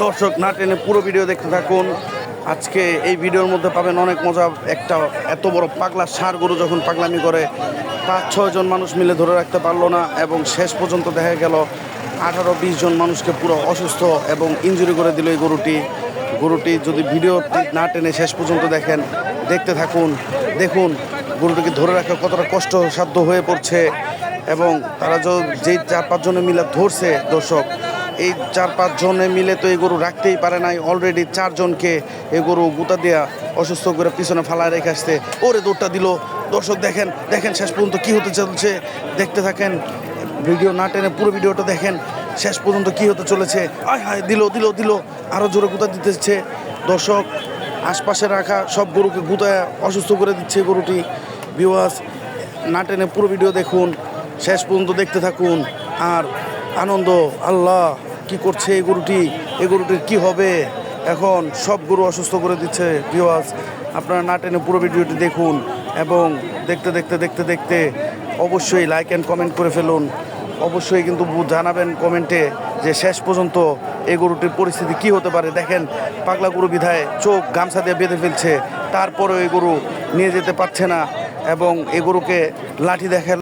দর্শক না টেনে পুরো ভিডিও দেখতে থাকুন। আজকে এই ভিডিওর মধ্যে পাবেন অনেক মজা। একটা এত বড় পাগলা ষাঁড় গরু যখন পাগলামি করে 5-6 জন মানুষ মিলে ধরে রাখতে পারলো না, এবং শেষ পর্যন্ত দেখা গেল 18-20 জন মানুষকে পুরো অসুস্থ এবং ইনজুরি করে দিল এই গরুটি। যদি ভিডিওটি না টেনে শেষ পর্যন্ত দেখতে থাকুন, দেখুন গরুটিকে ধরে রাখা কতটা কষ্টসাধ্য হয়ে পড়ছে। এবং তারা যেই 4-5 জনে মিলে ধরছে, দর্শক এই 4-5 জনে মিলে তো এই গরু রাখতেই পারে নাই। অলরেডি 4 জনকে এই গরু গুতা দিয়া অসুস্থ করে পিছনে ফালায় রেখে আসতে ওরে দৌড়টা দিল। দর্শক দেখেন শেষ পর্যন্ত কি হতে চলছে, দেখতে থাকেন। ভিডিও না টেনে পুরো ভিডিওটা দেখেন, শেষ পর্যন্ত কি হতে চলেছে। আয় হায়, দিল আরও জোরে গুতা দিতেছে। দর্শক আশপাশে রাখা সব গরুকে গুতায় অসুস্থ করে দিচ্ছে গরুটি। ভিউয়ার্স না টেনে পুরো ভিডিও দেখুন, শেষ পর্যন্ত দেখতে থাকুন। আর আনন্দ, আল্লাহ কি করছে এই গরুটির কি হবে এখন। সব গরু অসুস্থ করে দিচ্ছে। ভিউয়ার্স আপনারা না টেনে পুরো ভিডিওটি দেখুন, এবং দেখতে অবশ্যই লাইক অ্যান্ড কমেন্ট করে ফেলুন। অবশ্যই কিন্তু জানাবেন কমেন্টে যে শেষ পর্যন্ত এই গরুটির পরিস্থিতি কি হতে পারে। দেখেন পাগলা গরু বিধায় চোখ গামছা দিয়ে বেঁধে ফেলছে, তারপরেও এই গরু নিয়ে যেতে পারছে না, এবং এই গরুকে লাঠি দেখেন।